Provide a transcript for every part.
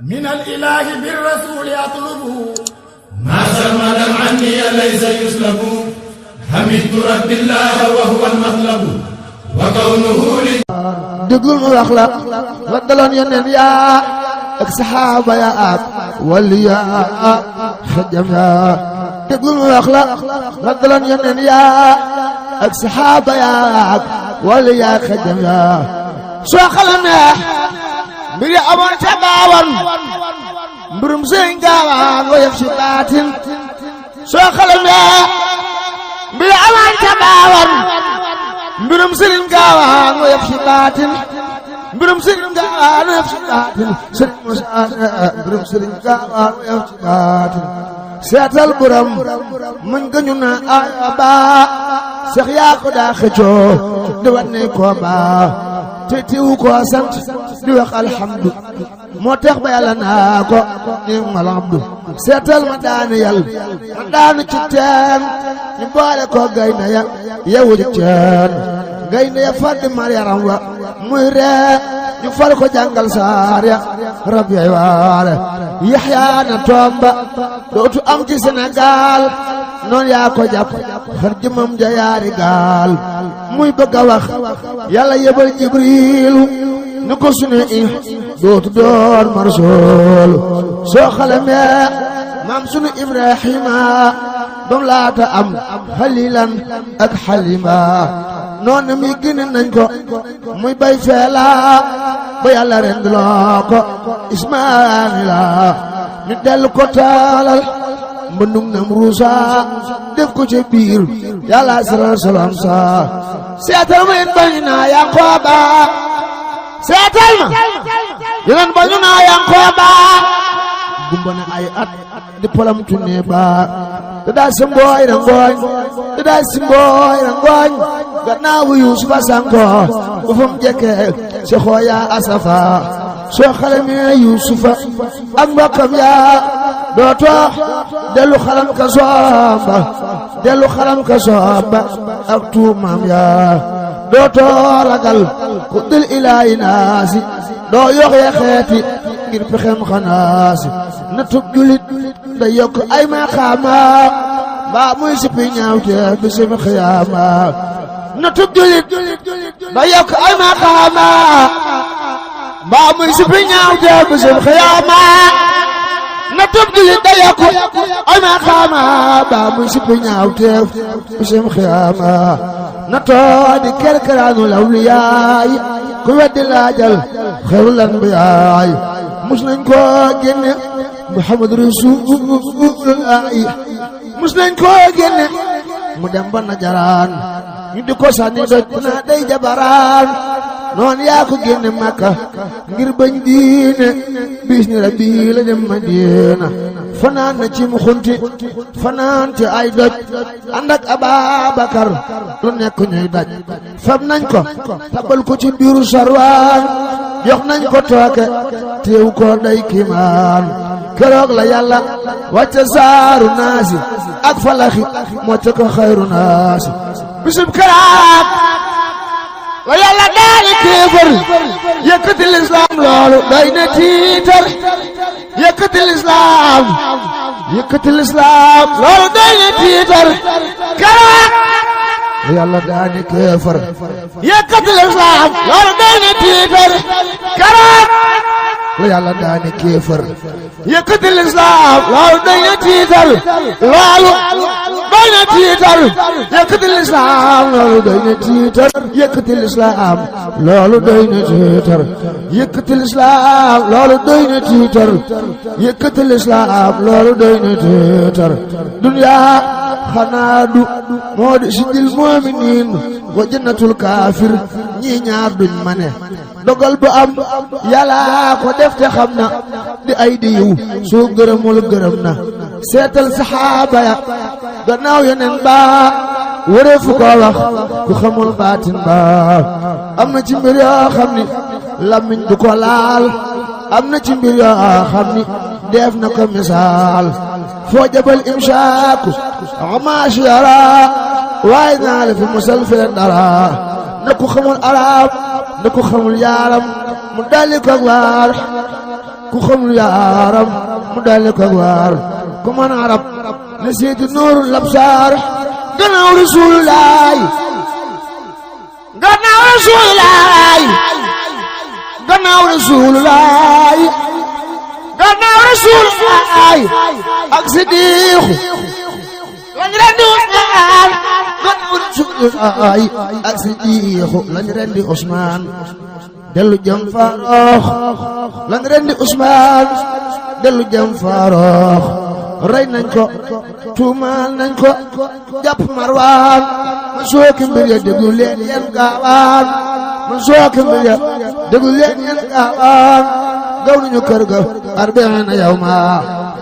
من الإله بالرسول أطلبه ما سرمدا عني ليس يسلب حمدت رب الله وهو المطلب وكونه لي déglul mu wax la la daloon yeneen yaa ak saxaaba ya ak wali yaa xajam yaa déglul mu wax la la daloon yeneen yaa ak saxaaba ya ak wali yaa xajam yaa soo xalamee mbir yi amoon ca baawan mbirum sëñ gaawaan wa yëf si baatin soo xalamee mbir yi amoon ca baawan mbirum sëriñ gaawaan wa yëf si baatin mbirum sëriñ gaawaan wa yëf si baatin sëriñ Musaa mbirum sëriñ gaawaan wa yëf si baatin seetal buram muñ gëñu na ayaba seex yaa ko daa xëccoo di wat ne koo baa te tiwu ko sant di wax alhamdu moo tax ba yàlla naa ko ni malabdu seetal ma daanu yàlla ma daanu ci teen ñu boole ko gaynde ya yewu ci teen gaynde ya fàdd mar yaram wa muy ree ñu fal ko jàngal saar ya rab yay waare yaxyaa na tomba dootu am ci Sénégal noonu yaa ko jàpp xar jëmam ja yaari gaal muy bëgg a wax yàlla yebal jibriilu ni ko sunu dootu doon marsool soo xalamee maam sunu ibrahima bam laata am xalilan ak xalima noonu mi génne nañ ko muy bay feela ba yàlla rendloo ko ismaila ñu dellu ko taalal mbëndum nam ruusa def ko ca biir yàlla siral salam sa seetal ma yéen bañu naa Yanqooba seetal ma yéen bañu naa Yanqooba gumba na ay at di polam tunne ba da daa simbooy ra ngooñ da daa simbooy ra ngooñ gannaaw Yuusufa sanko bu fam jekke si xooya asafa soo xalamee Yuusufa ak mbokkam yaa dootoo dellu xalam ka soomba dellu xalam ka soomba ak tuumam yaa dootoo ragal ku dil ilaahi naasi doo yoxee xeeti ngir pexem xanaasi na tub julit da yokk ay maqaama mbaa muy sipi ñaawte bisim xiyaama na tub julit da yokk ay maqaama mbaa muy sipi ñaawte bisim xiyaama na tub julit da yokk ay maqaama mbaa muy sipi ñaawte bisim xiyaama na too di kerkeraanu lawliyaay ku weddi laajal xayrul anbiyaay mus nañ ko génne Muhammad Rasulullah mus nañ ko génne mu dem ba Najaraan ñu di ko sànni doj naa day jabaraan noon yaa ko génne Makka ngir bañ diine bis ni rabbi la dem Madina fanaan na ci mu xunti fanaan ci ay doj ànd ak Ababakar lu nekk ñuy daj fab nañ ko tabal ko ci biiru sarwaan jox nañ ko tooke teew ko day kiimaan keroog la yàlla wàcce saaru naasi ak falaxi moo ca ko xayru naasi bisub karaat la yàlla daani kéefër yëkkati lislaam loolu doy na tiitar yëkkati lislaam loolu doy na tiitar karaat la yàlla daani kéefër yëkkati lislaam loolu doy na tiitar karaat la yàlla daani kéefër yëkkati lislaam loolu doy na tiitar loolu doy na tiitar yëkkati lislaam loolu doy na tiitar yëkkati lislaam loolu doy na tiitar yëkkati lislaam loolu doy na tiitar yëkkati lislaam loolu doy na tiitar duniyaa xanaa du moo di sijil mu'miniin wa jannatul kaafir ñii ñaar duñ mane dogal bu am yàlla ko def te xam na di ay di yiw soo gërëmul gërëm na seetal saxaaba ya gannaaw yeneen ba wëree fu ko wax ku xamul baatin ba am na ci mbir yoo xam ni làmmiñ du ko laal am na ci mbir yoo xam ni def na ko misaal foo jabal imsaaku amaas yara waaye naa la fi musal fi leen dara na ku xamul arab na ku xamul yaaram mu dalli ko waar ku xamul yaaram mu daldi ko waar ku mën arab na seeti nuurul labsaar gannaaw Rasulullaay gannaaw Rasulullaay gannaaw Rasulullaay gannaaw Rasulullaay ak Sidiixu lañ rendi Usmaan gannaaw Rasulullaay ak Sidiixu lañ rendi Usmaan dellu jëm Faaruux lañ rendi Usmaan dellu jëm Faaruux rey nañ ko tuumaal nañ ko jàpp Marwaan ma sooki mbir ya déglu leen yéen gaawaan ma sooki mbir ya déglu leen yéen gaawaan gaw nañu kër ga arba'iina yawma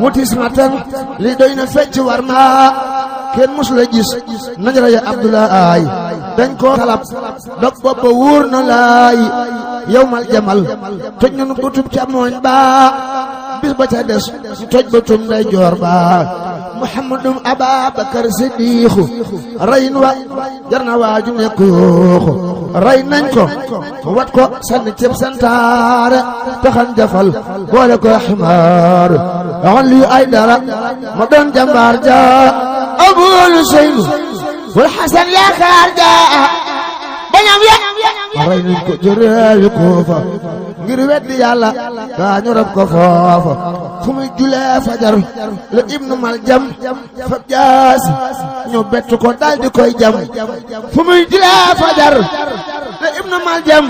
wutis matan li doy na fecc war ma kenn mus la gis nañ rey Abdoulaay dañ ko xalab dog boppa wóor na laay yawmal jamal toj nañu butub càmmooñ ba bis ba ca des ñu toj bëtum ndeyjoor ba Muhammadum Ababakar Siddiixu reyin wa jar na waaju nekk yooxu rey nañ ko wat ko sànni ceeb santaare taxan jafal boole ko ximaar waxan lii ay dara ma doon jàmbaar ja Abul Seynu wal Xasan yaakaar ja bañam ya rey nañ ko jëreeyu Kuufa ngir weddi yàlla gaa ñu rab ko foofa fu muy julee fajar la Ibnu Maljam fab jaasi ñu bett ko daldi koy jam fu muy julee fajar la Ibnu Maljam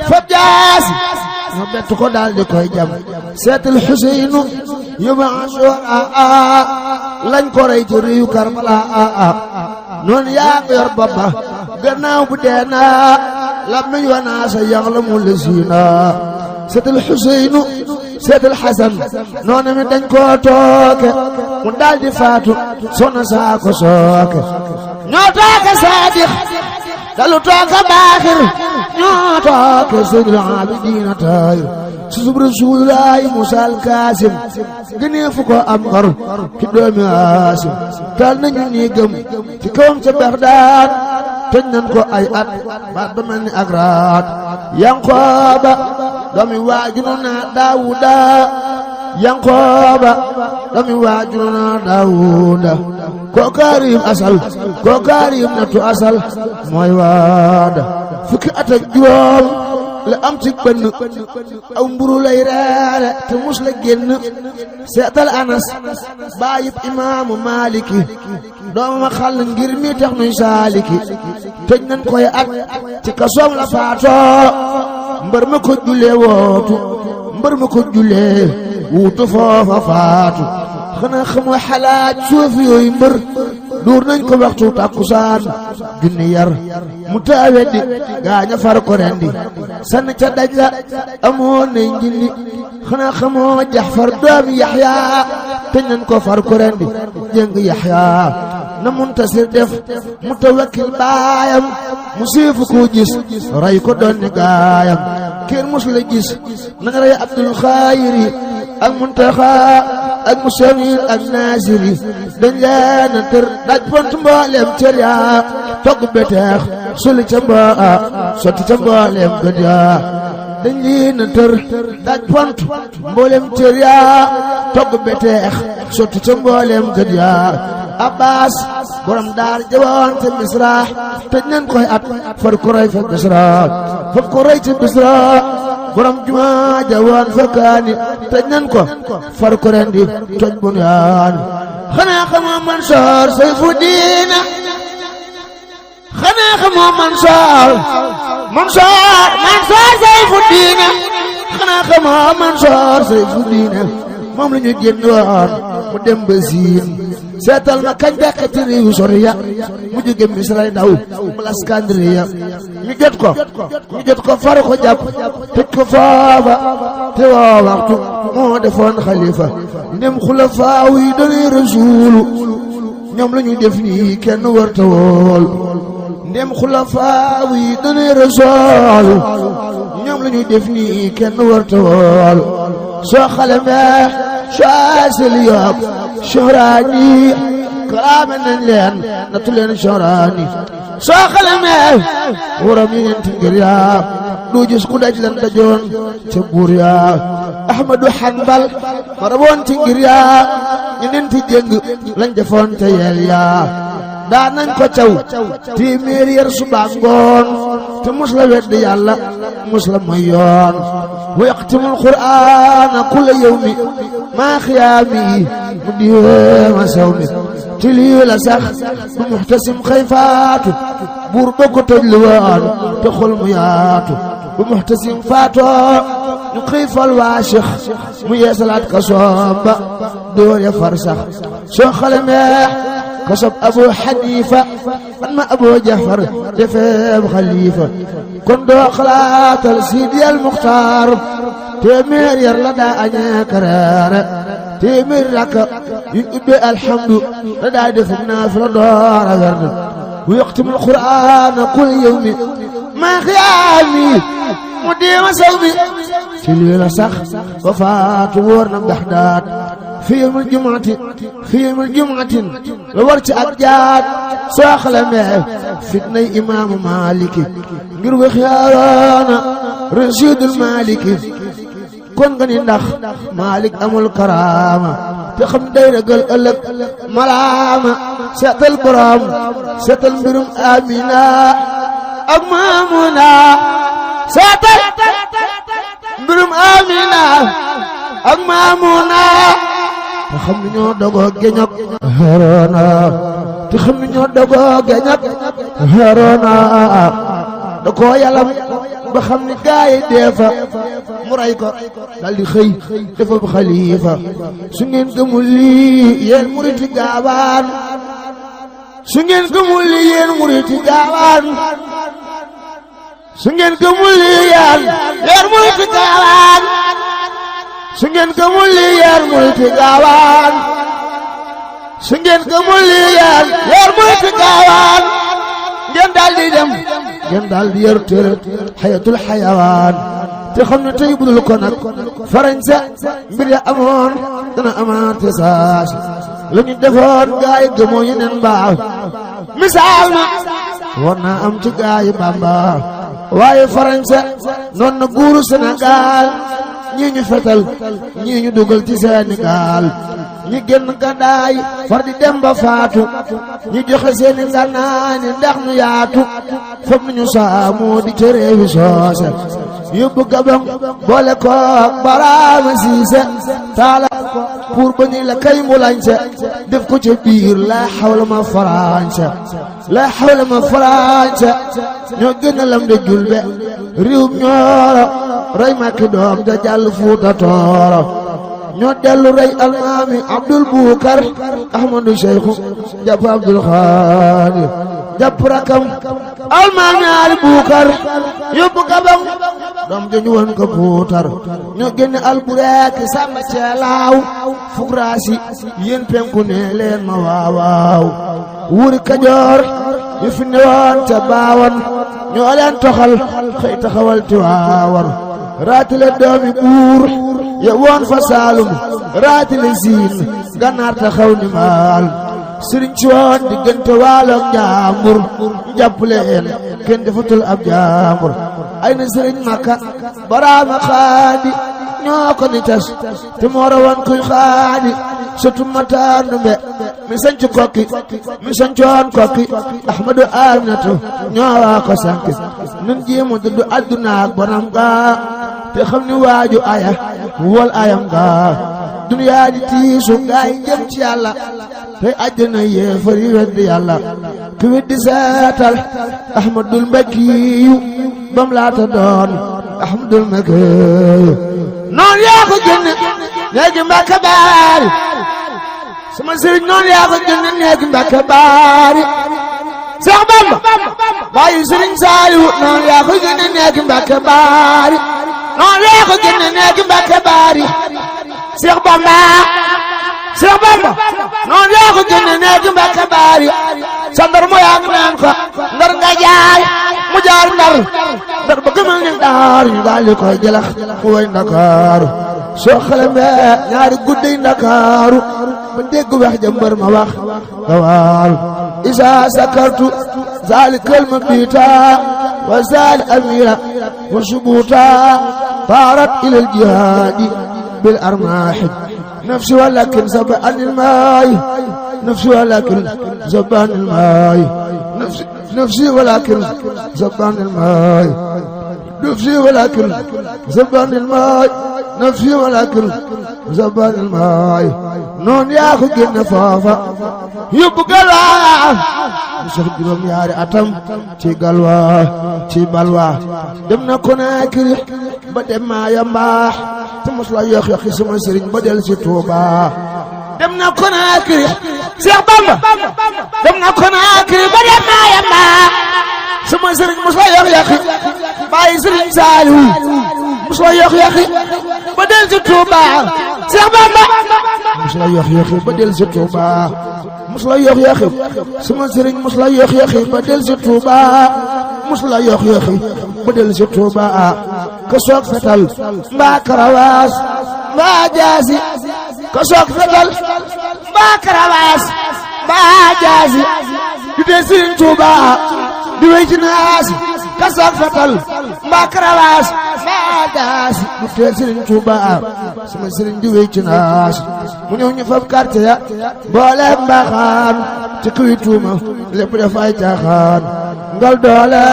fab jaasi ñu bett ko daldi koy jam seetal Xuseynu yóbba Ashura lañ ko rey ci riyu Karbala noonu yaa ngi yor boppa gannaaw bu dee naa làmmiñ wa naa sa yaxlamu lasiina seetal Xuseynu seetal Xasan noonu mi dañ koo tooke mu daldi faatu sonna saa ko sooke ñoo tooke Saadix dalu tooke Baaxir ñoo tooke Seydil Aabidiina Taahir susub Rasuulullaahi Muusaa al-Kaasim gënee fu ko am ngor ci doomi Haasim taal nañu nii gëm ci kawam ca Baxdaad tëj nañ ko ay at baat ba mel ni ak raat Yankooba doomi waajunu naa Daawuda Yankooba doomi waajunu naa Daawuda kookaarim asal kookaarim natu asal mooy waada fukki at ak juróom la am ci bënn aw mburu lay reere te mus la génn seetal Anas baayib imaamu Maaliki doomama xàll ngir mi tax nuy saaliki tëj nañ koy at ci kasoom la faatoo mbër ma ko jullee wootu mbër ma ko jullee wuutu foofa faatu xanaa xamoo xalaat suufi yooyu mbër duur nañ ko waxtu takkusaan junni yar mu taaweddi gaaña far ko rendi sann ca daj la amoon nañ njilli xanaa xamoo Jaxfar doomi Yaxya tëj nañ ko far ko rendi jëng Yaxya na Muntasir def Mutawakkil baayam mu siifu ko gis rey ko doon ni gaayam kenn mus la gis na nga rey Abdul Xaayiri ak Muntaxa ak Musamil ak Naasiri dañ leen a tër daj pont mboolem cër yaa togg beteex suli ca mbaa sotti ca mboolem gëd yaa dañ leen a tër daj pont mboolem cër yaa togg beteex sotti ca mboolem gëd yaa Abbas borom daar jawoon ca Misra tëj nañ koy at far ko rey fa Misra far ko rey ca Misra borom jumaa jawoon fa Kaani tëj nañ ko far ko rendi toj Bunyaan xanaa xamoo Mansoor Sayfudiina xanaa xamoo Mansoor Sayfudiina xanaa xamoo Mansoor Sayfudiina moom la ñu génn woon mu dem ba Siin seetal ma kañ bekkati réew soriya mu jóge Misra daw mu Iskandariya ñu jot ko far ko jàpp tëj ko foofa te woo waxtu moo defoon xalifa ndem xulafaa yi doonay rasuulu ñoom la ñu def nii kenn warta wool ndem xulafaa yi doonay rasuulu ñoom la ñu def nii kenn warta wool soo xalamee saasil yoog Shahraani kalaame nañ leen nattu leen Shahraani soo xalamee waram yi ñeenti ngir yaa du gis ku daj lan dajoon ca buur yaa Ahmadu Hanbal ma rawoon ci ngir yaa ñu nen ti jëng lañ defoon te yel yaa daa nañ ko caw téeméer yar suba ngoon te mus la wedd yàlla mus la mooy yoon wa yaqtimul qur'aana kulla yawmi maa xiyaami mu diwee ma saw mi ci lii la sax bu muxtasim xëy faatu buur ba ko tëj lu woon te xol mu yaatu bu muxtasim faatoo ñu xëy fal waa Cheikh mu yeesalaat ka soomba door ya far sax soo xalamee kasob Abu Hanifa man ma Abu Jafar defeeb xalifa kon doo xalaatal Sidi al Muxtaar téeméer yar la daa añee karaare téeméer rakka yuñ ubbee alhamdu la daa def naafila door a werd bu yaqtimul qur'aana kul yawmi maa xiyaami mu diima saw mi ci lii la sax ba faatu wóor na Baxdaad fi yawmil jumu'atin la war ci ak jaat soo xalamee fitnay imaamu Maaliki ngir wax yaaroona Rasiidul Maaliki kon nga ni ndax Maalik amul karaama te xam day ragal ëllëg malaama seetal borom seetal mbirum Amina ak Maamuna seetal mbirum Amina ak Maamuna te xam ni ñoo dogoo geñok Haaruna te xam ni ñoo dogoo geñok Haaruna da koo yalam ba xam ni gaay deefa mu ray ko daldi xëy dafa bu xalifa su ngeen gëmul lii yéen muriti gaawaan su ngeen gëmul lii yéen muriti gaawaan su ngeen gëmul lii yéen muriti gaawaan su ngeen gëmul lii yéen muriti gaawaan su ngeen gëmul lii yéen muriti gaawaan ngeen daldi dem ngeen daldi yor téere xayatul xayawaan te xam ne tey budul ko nag farañsa mbir ya amoon dana amaat te saas la ñu defoon gaay gëmoo yeneen baax misaal ma war naa am ci gaay Bamba waaye farañsa noon na guuru Sénégal ñii ñu fetal ñii ñu dugal ci Sénégal ñi génn gàddaay far di dem ba faatu ñi joxe seeni ngànnaay ni ndax nu yaatu foog nañu saamu di ca réewi soose yóbbu Gabon boole koog Baraama Siise taala pour ba ñuy la kay mbulañse def ko ca biir la hawla ma farañse la hawla ma farañse ñoo gën a lam de julbe réewum ñooro rey Makki doom ja jàll Fuuta Tooro ñoo dellu rey almaami Abdul Bukar Ahmadu Cheikhu jàpp Abdul Xaadir jàpp rakam almaami Ali Bukar yóbbu Gabon doom jañu woon ko puutar ñoo génne albureek sàmba ceelaaw fukraasi yéen penku ne leen ma waawaaw wuri Kajoor ñu fi ne woon ca baawan ñoo leen toxal xëy taxawal Tiwaawan raatale doomi buur ya woon fa Saalum raatale siin Gànnaar taxaw ni maal sëriñ ci woon diggante Waalo ak Njaambur jàpp leen kenn defatul ab jaambur ay na sëriñ Makka Baraama Xaadi ñoo ko ni tas te moo rawoon kuy xaadi sotu Matar Ndumbe mi sanc Kokki mi sancoon Kokki Ahmadu Aminatu ñoo ko sank nun jéemu dëddu àdduna ak bonam ga te xam ni waaju aya wol ayam ga duniyaa di tiisu gaay jëm ci yàlla tey àjjana yéefar yi weddi yàlla ku weddi seetal Ahmadul Mbakkiyu bam laata doon Ahmadul Mbakkiyu noon yaa ko génne néegi Mbàkke Baari sama sëriñ noon yaa ko génne néegi Mbàkke Baari Seex Bamba bàyyi sëriñ Saaliwu noon yaa ko génne néegi Mbàkke Baari noon yaa ko génne néegi Mbàkke Baari Seex Bamba noon yaa ko génne néegi Mbàkke Baari sa ndar mo yaa ngi naan ko ndar nga jaay mu jaar ndar ba gëmal ni daar ñu daal di koy jëlax mu way Ndakaaru soo xalamee ñaari guddi Ndakaaru ba dégg wax jëmbër ma wax nga waaru isa sakartu zalikal mabita wa zal amira wa subuta taarat ilal jihaadi بالأرماح نفسي ولكن زبان الماء نفسي ولكن زبان الماء نفسي ولكن زبان الماء نفسي ولكن زبان الماء نفسي ولكن زبان الماء نون يا خو ген فافا يبقى Cheikh juróom yaari atam ci galwa ci balwa dem na Konakri ba dem Maaya Mbaax te mos la yox yoxi sama sëriñ ba del ci Touba dem na Konakri Cheikh Bamba dem na Konakri ba dem Maaya Mbaax sama sëriñ mos la yox yoxi bàyyi sëriñ Saliou mos la yox yoxi ba del ci Touba Cheikh Bamba mos la yox yoxi ba del ci Touba mos la yox yoxi sama sëriñ mos la yox yoxi ba del ci Touba mos la yox yoxi ba del ci Touba ka soog fetal mbaa karawaas mbaa jaasi ka soog fetal mbaa karawaas mbaa jaasi di dee sëriñ Touba di wey ci naasi ka soog fetal mbaa karawaas mbaa jaasi di dee sëriñ Touba sama sëriñ di wey ci naasi mu ñëw ñu fab carte ya boole mbaaxaan ci kuy tuuma lépp dafay caaxaan ngal doole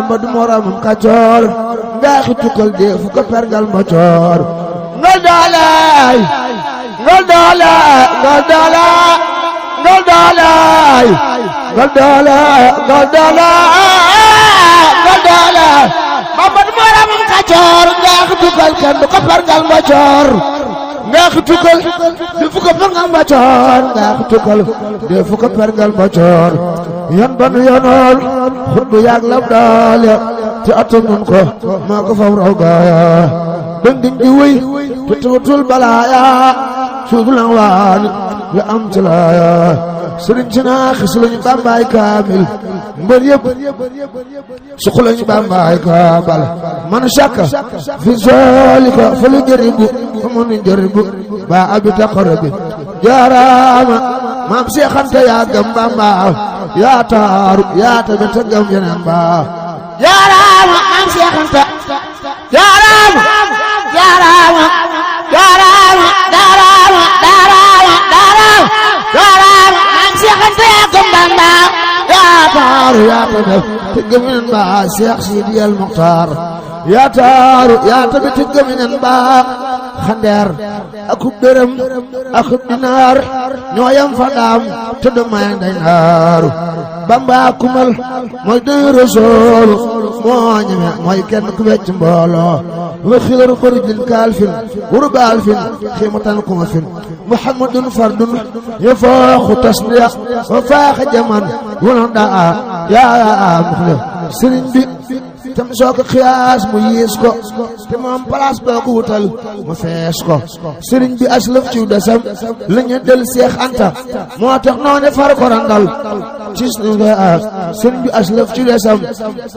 mba du moromam kacoor mbaaxi tukkal dee fu ko pergal mbocoor ngal doole ngal doole ngal doole ngal doole ngal doole ngal doole ngal doole mba du moromam kacoor mbaaxi tukkal kenn du ko pergal mbocoor Ndeex tukkal di fu ko pergal mbocoor ndeex tukkal di fu ko pergal mbocoor yan ban yonool xutbu yaag lab daale te atum nun ko maa ko fam raw gaaya dëng dëng di wéy te tuutul balaaya suuf lang waan la am ci laaya sëriñ si naa xis lañu bàmbaay kaamil mbër yëpp suq lañu bàmbaay kaabal man shakka fi zalika fa lu jëribu fa mënu jëribu ba abi taqarabi jaaraama maam Seex Anta yaa gëm Bamba yaa taaru yaa tabe te gëm yeneen ba jaaraama maam Seex Anta jaaraama jaaraama jaaraama jaaraama jaaraama jaaraama maam Seex Anta yaa gëm Bamba yaa taaru yaa tabe te gëm yeneen ba Seex Sidi El Muxtaar yaa taaru yaa tabe te gëm yeneen ba xandeer akub dërëm akub dinaar ñooyam fa daam te du may day naaru Bamba kumal mooy doy Rasuul moo ñeme mooy kenn ku wecc mbooloo wa xilaru farijin kaalfin wurbaal fin xiimatan kuma fin muhammadun fardun yafaaxu tasniya wa faaxa jaman wala daa yaa muxle sëriñ bi tam soo ko xiyaas mu yiis ko te moom place boo ko wutal mu fees ko sëriñ bi aslëf ciw desam la ñu del Seex Anta moo tax noone far ko randal ci sëriñ bi aslëf ciw desam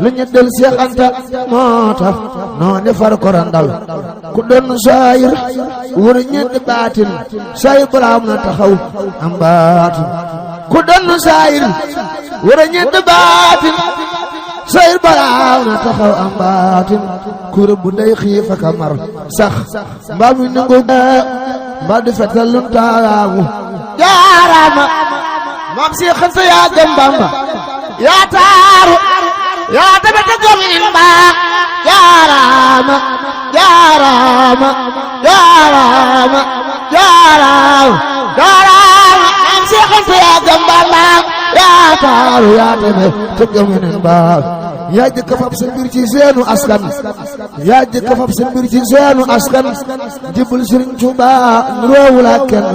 la ñu del Seex Anta moo tax noone far ko randal ku doon saayir wër ñedd baatin saayir balaam na taxaw am baatin ku doon saayir wër ñedd baatin sayir balaaw na taxaw am baatin kuré bu day xiif ak mar sax mbaa mi nangu mbaa di fetal lum taamu jaaraama maam Seex Anta yaa gëm Bamba yaa taaru yaa tabe te gëm yeneen ba jaaraama jaaraama jaaraama jaaraama jaaraama maam Seex Anta yaa gëm Bamba yaa taaru yaa tabe te gëm yeneen ba yaa jëkk fab sa mbir ci seenu askan yaa jëkk fab sa mbir ci seenu askan jibul Sëriñ Tuuba nuroowul ak kenn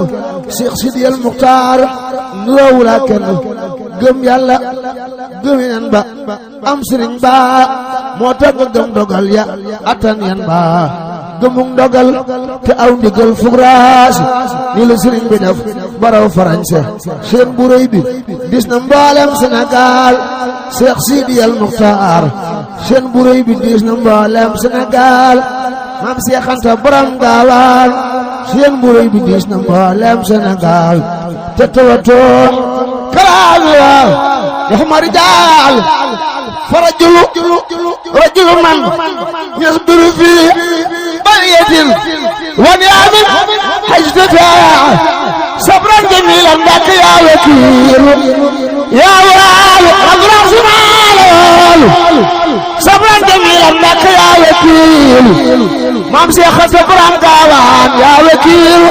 Cheikh Sidi El Muxtaar nuroowul ak kenn gëm yàlla gëm yeneen ba am sëriñ ba moo tax nga gëm dogal ya attan yan ba gëmug dogal te aw ndigal fugraasi ni la sëriñ bi def baraw farañse seen bu rëy bi dis na mboolem Sénégal Cheikh Sidi El Muxtaar seen bu rëy bi dis na mboolem Sénégal maam Seex Anta borom gaawaan seen bu rëy bi dis na mboolem Sénégal te tawatoo kalaami waaw yaxma rijaal fa rajulu man yasbiru fii بلية ونعم حجتها صبرا جميلا لك يا وكيل يا والي رب العالمين صبرا جميلا لك يا وكيل مامسي صبرا قوان يا وكيل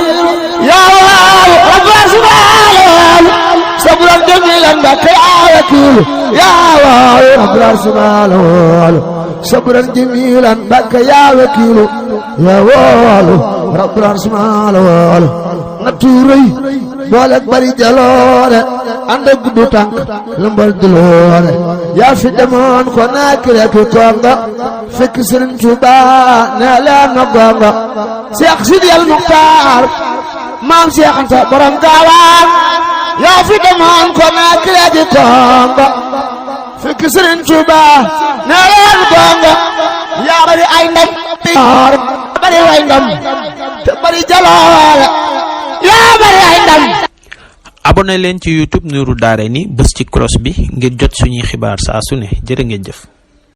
يا والي رب العالمين صبرا جميلا لك يا وكيل يا والي رب العالمين صبرا جميلا لك يا وكيل يا والي رب العالمين naturey boolek bari jaloore ànd ak guddu tànk lëmbal diloore yaa fi demoon ko naakire ki kongo fekk Sëriñ Tuuba nee leen na gongo Seex Sidiyal Muxtaar maam Seex Anta borom gaawaan yaa fi demoon ko naakire ki kongo fekk Sëriñ Tuuba nee leen gongo yaa bari ay ndam bari ay ndam te bari jaloore yaa bari ay ndam. abonné leen ci YouTube Nourou Darayni bës ci cloche bi ngir jot suñuy xibaar saa su ne jërë ngeen jëf.